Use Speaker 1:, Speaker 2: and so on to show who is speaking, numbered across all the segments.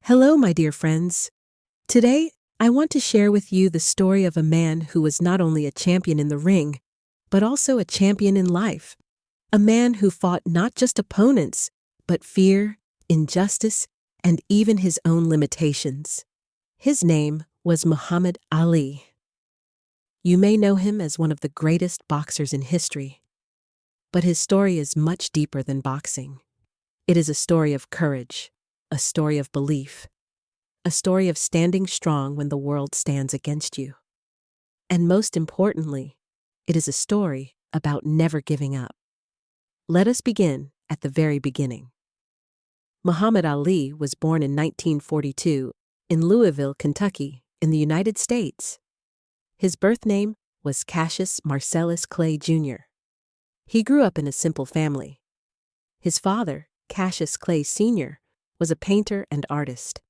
Speaker 1: Hello, my dear friends. Today, I want to share with you the story of a man who was not only a champion in the ring, but also a champion in life. A man who fought not just opponents, but fear, injustice, and even his own limitations. His name was Muhammad Ali. You may know him as one of the greatest boxers in history, but his story is much deeper than boxing. It is a story of courage, a story of belief, a story of standing strong when the world stands against you. And most importantly, it is a story about never giving up. Let us begin at the very beginning. Muhammad Ali was born in 1942 in Louisville, Kentucky, in the United States. His birth name was Cassius Marcellus Clay Jr. He grew up in a simple family. His father, Cassius Clay Sr., was a painter and artist.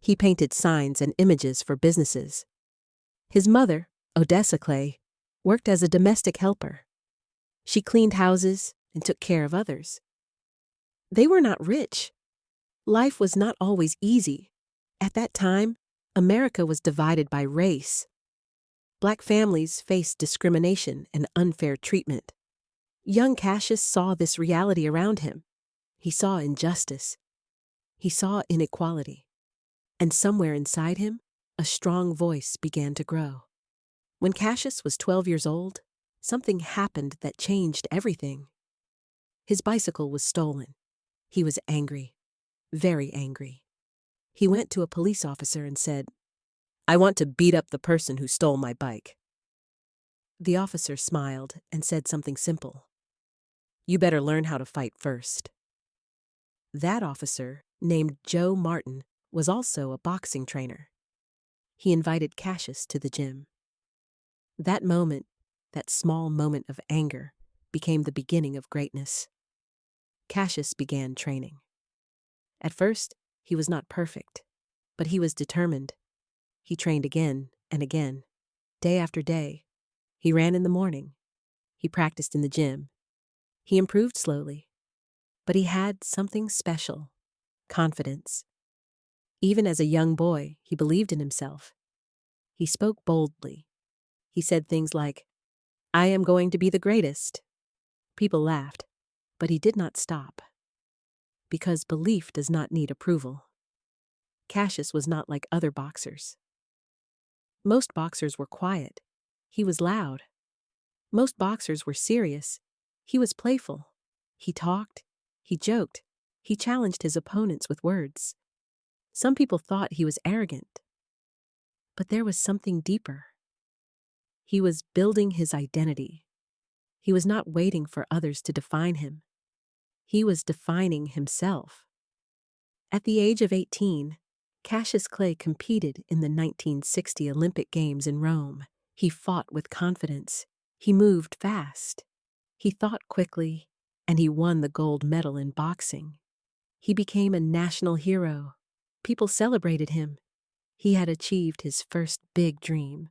Speaker 1: He painted signs and images for businesses. His mother, Odessa Clay, worked as a domestic helper. She cleaned houses and took care of others. They were not rich. Life was not always easy. At that time, America was divided by race. Black families faced discrimination and unfair treatment. Young Cassius saw this reality around him. He saw injustice. He saw inequality. And somewhere inside him, a strong voice began to grow. When Cassius was 12 years old, something happened that changed everything. His bicycle was stolen. He was angry, very angry. He went to a police officer and said, "I want to beat up the person who stole my bike." The officer smiled and said something simple. "You better learn how to fight first." That officer, named Joe Martin, was also a boxing trainer. He invited Cassius to the gym. That moment, that small moment of anger, became the beginning of greatness. Cassius began training. At first, he was not perfect, but he was determined. He trained again and again, day after day. He ran in the morning. He practiced in the gym. He improved slowly, but he had something special: confidence. Even as a young boy, he believed in himself. He spoke boldly. He said things like, "I am going to be the greatest." People laughed, but he did not stop. Because belief does not need approval. Cassius was not like other boxers. Most boxers were quiet. He was loud. Most boxers were serious. He was playful. He talked. He joked. He challenged his opponents with words. Some people thought he was arrogant. But there was something deeper. He was building his identity. He was not waiting for others to define him. He was defining himself. At the age of 18, Cassius Clay competed in the 1960 Olympic Games in Rome. He fought with confidence. He moved fast. He thought quickly, and he won the gold medal in boxing. He became a national hero. People celebrated him. He had achieved his first big dream.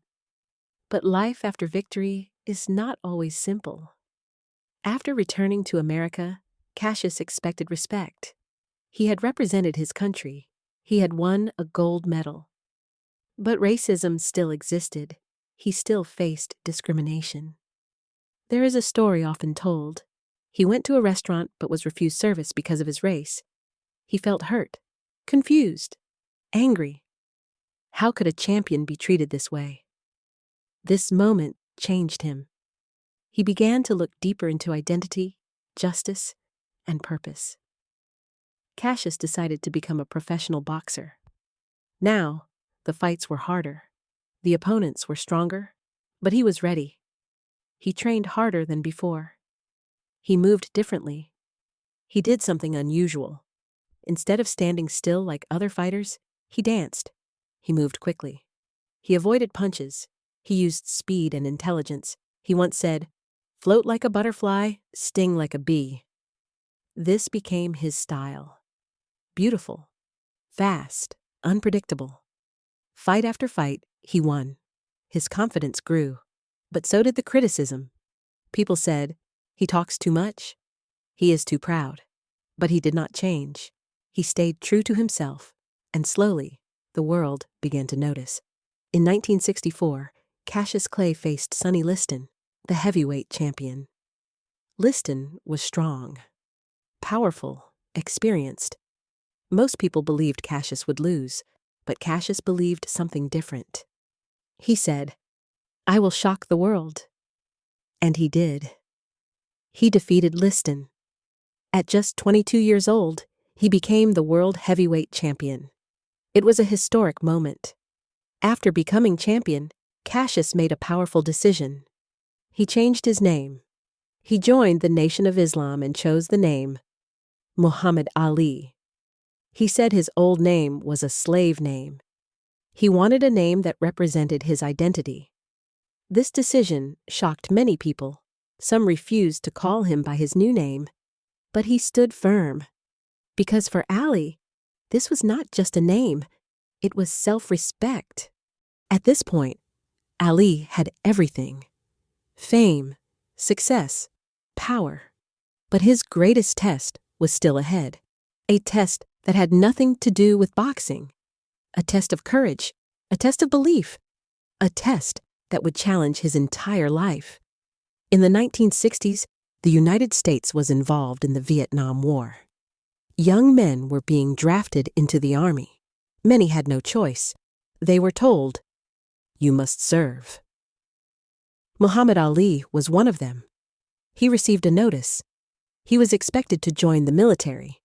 Speaker 1: But life after victory is not always simple. After returning to America, Cassius expected respect. He had represented his country. He had won a gold medal. But racism still existed. He still faced discrimination. There is a story often told. He went to a restaurant but was refused service because of his race. He felt hurt, confused, angry. How could a champion be treated this way? This moment changed him. He began to look deeper into identity, justice, and purpose. Cassius decided to become a professional boxer. Now, the fights were harder. The opponents were stronger, but he was ready. He trained harder than before. He moved differently. He did something unusual. Instead of standing still like other fighters, he danced. He moved quickly. He avoided punches. He used speed and intelligence. He once said, "Float like a butterfly, sting like a bee." This became his style. Beautiful, fast, unpredictable. Fight after fight, he won. His confidence grew, but so did the criticism. People said, "He talks too much. He is too proud." But he did not change. He stayed true to himself. and slowly, the world began to notice. In 1964, Cassius Clay faced Sonny Liston, the heavyweight champion. Liston was strong, powerful, experienced. Most people believed Cassius would lose, but Cassius believed something different. He said, "I will shock the world." And he did. He defeated Liston. At just 22 years old, he became the world heavyweight champion. It was a historic moment. After becoming champion, Cassius made a powerful decision. He changed his name. He joined the Nation of Islam and chose the name Muhammad Ali. He said his old name was a slave name. He wanted a name that represented his identity. This decision shocked many people. Some refused to call him by his new name, but he stood firm. Because for Ali, this was not just a name, it was self-respect. At this point, Ali had everything: fame, success, power. But his greatest test was still ahead, a test that had nothing to do with boxing, a test of courage, a test of belief, a test that would challenge his entire life. In the 1960s, the United States was involved in the Vietnam War. Young men were being drafted into the army. Many had no choice. They were told, "You must serve." Muhammad Ali was one of them. He received a notice. He was expected to join the military.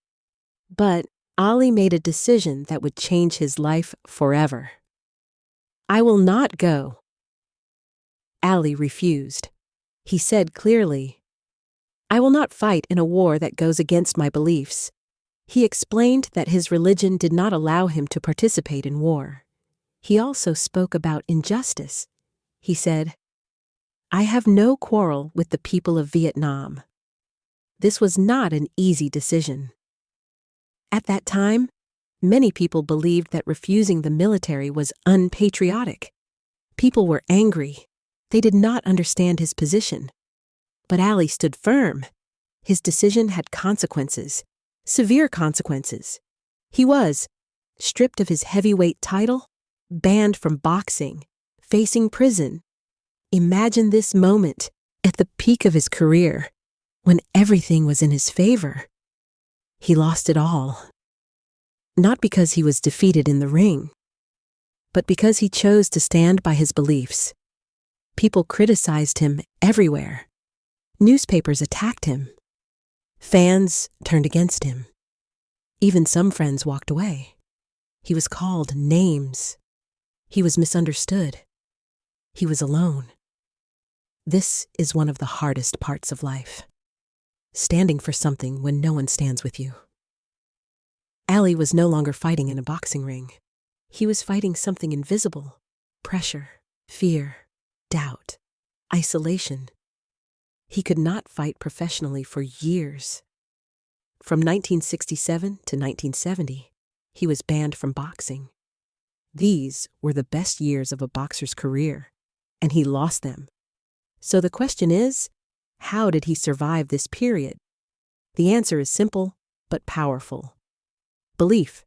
Speaker 1: But Ali made a decision that would change his life forever. "I will not go." Ali refused. He said clearly, "I will not fight in a war that goes against my beliefs." He explained that his religion did not allow him to participate in war. He also spoke about injustice. He said, "I have no quarrel with the people of Vietnam." This was not an easy decision. At that time, many people believed that refusing the military was unpatriotic. People were angry. They did not understand his position. But Ali stood firm. His decision had consequences, severe consequences. He was stripped of his heavyweight title, banned from boxing, facing prison. Imagine this moment at the peak of his career, when everything was in his favor. He lost it all. Not because he was defeated in the ring, but because he chose to stand by his beliefs. People criticized him everywhere. Newspapers attacked him. Fans turned against him. Even some friends walked away. He was called names. He was misunderstood. He was alone. This is one of the hardest parts of life: standing for something when no one stands with you. Ali was no longer fighting in a boxing ring. He was fighting something invisible: pressure, fear, doubt, isolation. He could not fight professionally for years. From 1967 to 1970, he was banned from boxing. These were the best years of a boxer's career, and he lost them. So the question is, how did he survive this period? The answer is simple, but powerful. Belief.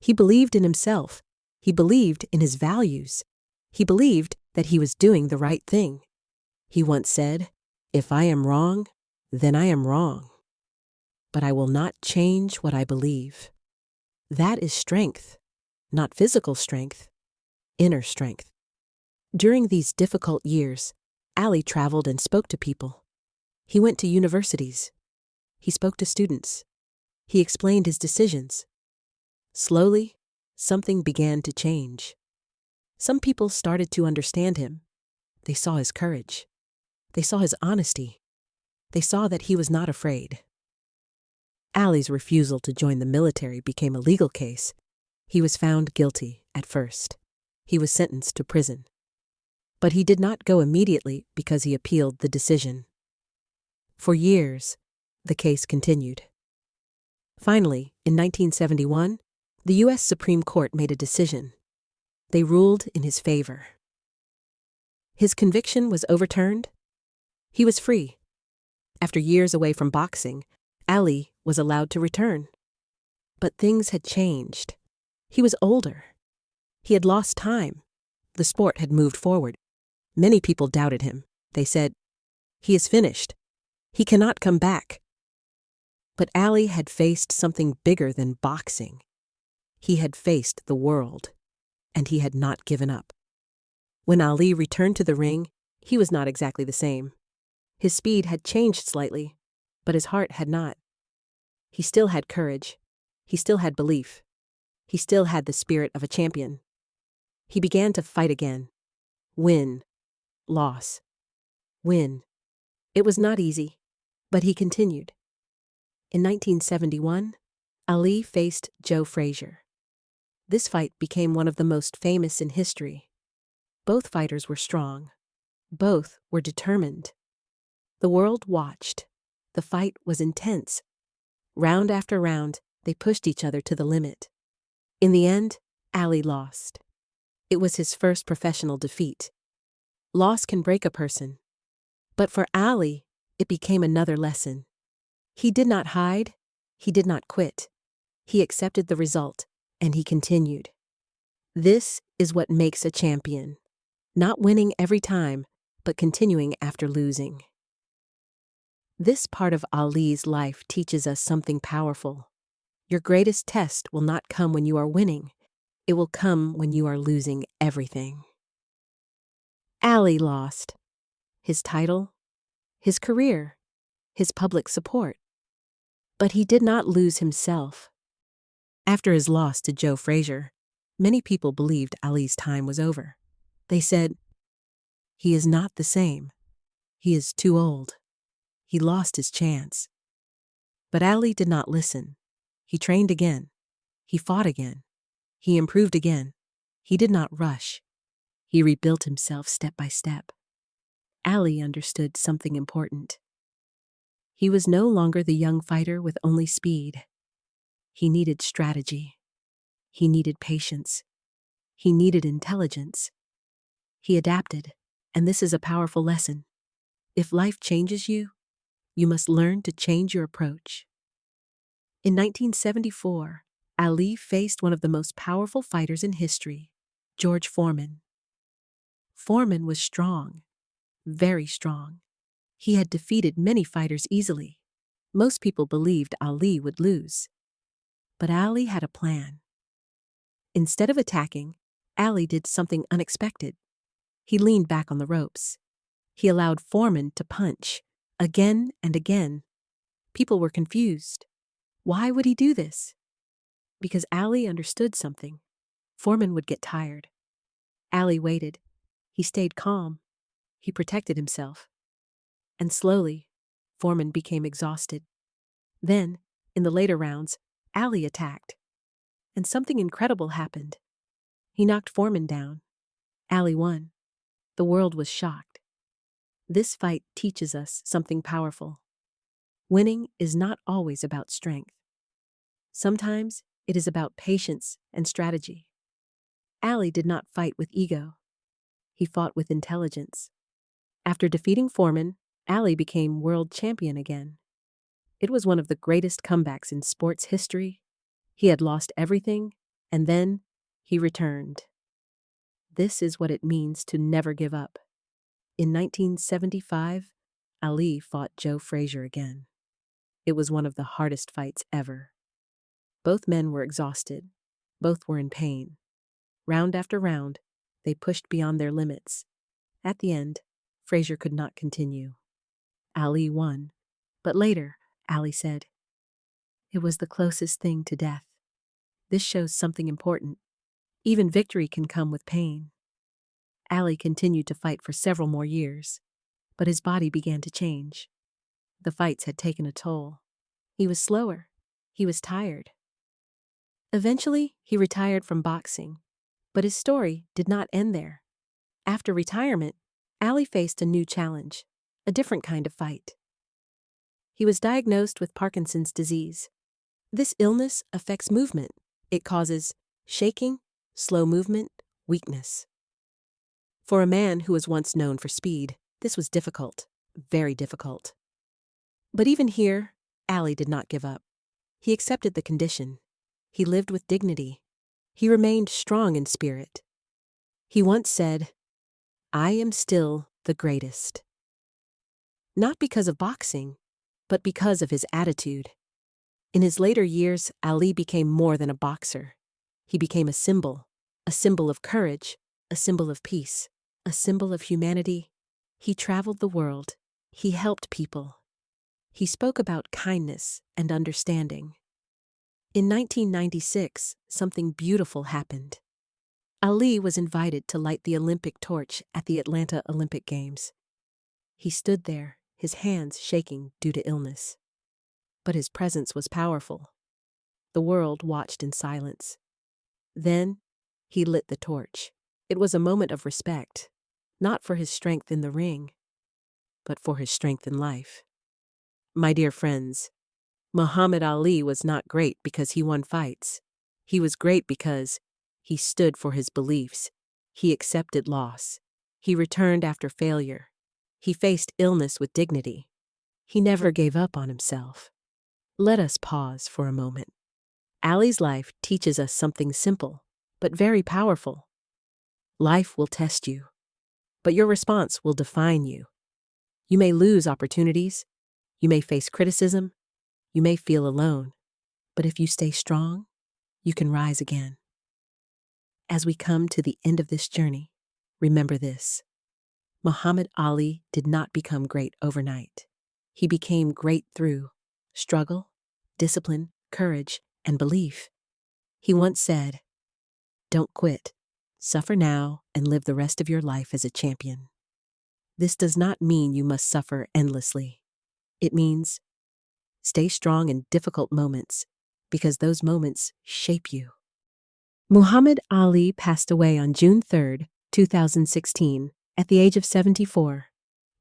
Speaker 1: He believed in himself. He believed in his values. He believed that he was doing the right thing. He once said, "If I am wrong, then I am wrong. But I will not change what I believe." That is strength, not physical strength, inner strength. During these difficult years, Ali traveled and spoke to people. He went to universities. He spoke to students. He explained his decisions. Slowly, something began to change. Some people started to understand him. They saw his courage. They saw his honesty. They saw that he was not afraid. Ali's refusal to join the military became a legal case. He was found guilty at first. He was sentenced to prison. But he did not go immediately because he appealed the decision. For years, the case continued. Finally, in 1971, the U.S. Supreme Court made a decision. They ruled in his favor. His conviction was overturned. He was free. After years away from boxing, Ali was allowed to return. But things had changed. He was older. He had lost time. The sport had moved forward. Many people doubted him. They said, "He is finished. He cannot come back." But Ali had faced something bigger than boxing. He had faced the world, and he had not given up. When Ali returned to the ring, he was not exactly the same. His speed had changed slightly, but his heart had not. He still had courage. He still had belief. He still had the spirit of a champion. He began to fight again. Win. Loss. Win. It was not easy, but he continued. In 1971, Ali faced Joe Frazier. This fight became one of the most famous in history. Both fighters were strong. Both were determined. The world watched. The fight was intense. Round after round, they pushed each other to the limit. In the end, Ali lost. It was his first professional defeat. Loss can break a person. But for Ali, it became another lesson. He did not hide. He did not quit. He accepted the result, and he continued. This is what makes a champion. Not winning every time, but continuing after losing. This part of Ali's life teaches us something powerful. Your greatest test will not come when you are winning. It will come when you are losing everything. Ali lost. His title, his career, his public support. But he did not lose himself. After his loss to Joe Frazier, many people believed Ali's time was over. They said, "He is not the same. He is too old. He lost his chance." But Ali did not listen. He trained again. He fought again. He improved again. He did not rush. He rebuilt himself step by step. Ali understood something important. He was no longer the young fighter with only speed. He needed strategy. He needed patience. He needed intelligence. He adapted, and this is a powerful lesson. If life changes you, you must learn to change your approach. In 1974, Ali faced one of the most powerful fighters in history, George Foreman. Foreman was strong, very strong. He had defeated many fighters easily. Most people believed Ali would lose. But Ali had a plan. Instead of attacking, Ali did something unexpected. He leaned back on the ropes. He allowed Foreman to punch, again and again. People were confused. Why would he do this? Because Ali understood something. Foreman would get tired. Ali waited. He stayed calm. He protected himself. And slowly, Foreman became exhausted. Then, in the later rounds, Ali attacked. And something incredible happened. He knocked Foreman down. Ali won. The world was shocked. This fight teaches us something powerful. Winning is not always about strength. Sometimes it is about patience and strategy. Ali did not fight with ego. He fought with intelligence. After defeating Foreman, Ali became world champion again. It was one of the greatest comebacks in sports history. He had lost everything, and then he returned. This is what it means to never give up. In 1975, Ali fought Joe Frazier again. It was one of the hardest fights ever. Both men were exhausted. Both were in pain. Round after round, they pushed beyond their limits. At the end, Frazier could not continue. Ali won, but later, Ali said, "It was the closest thing to death." This shows something important. Even victory can come with pain. Ali continued to fight for several more years, but his body began to change. The fights had taken a toll. He was slower. He was tired. Eventually, he retired from boxing, but his story did not end there. After retirement, Ali faced a new challenge, a different kind of fight. He was diagnosed with Parkinson's disease. This illness affects movement. It causes shaking, slow movement, weakness. For a man who was once known for speed, this was difficult, very difficult. But even here, Ali did not give up. He accepted the condition. He lived with dignity. He remained strong in spirit. He once said, "I am still the greatest." Not because of boxing, but because of his attitude. In his later years, Ali became more than a boxer. He became a symbol of courage, a symbol of peace, a symbol of humanity. He traveled the world. He helped people. He spoke about kindness and understanding. In 1996, something beautiful happened. Ali was invited to light the Olympic torch at the Atlanta Olympic Games. He stood there, his hands shaking due to illness. But his presence was powerful. The world watched in silence. Then, he lit the torch. It was a moment of respect, not for his strength in the ring, but for his strength in life. My dear friends, Muhammad Ali was not great because he won fights. He was great because he stood for his beliefs. He accepted loss. He returned after failure. He faced illness with dignity. He never gave up on himself. Let us pause for a moment. Ali's life teaches us something simple, but very powerful. Life will test you, but your response will define you. You may lose opportunities. You may face criticism. You may feel alone. But if you stay strong, you can rise again. As we come to the end of this journey, remember this. Muhammad Ali did not become great overnight. He became great through struggle, discipline, courage, and belief. He once said, "Don't quit. Suffer now and live the rest of your life as a champion." This does not mean you must suffer endlessly. It means stay strong in difficult moments, because those moments shape you. Muhammad Ali passed away on June 3, 2016, at the age of 74.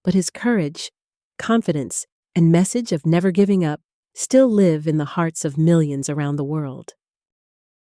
Speaker 1: But his courage, confidence, and message of never giving up still live in the hearts of millions around the world.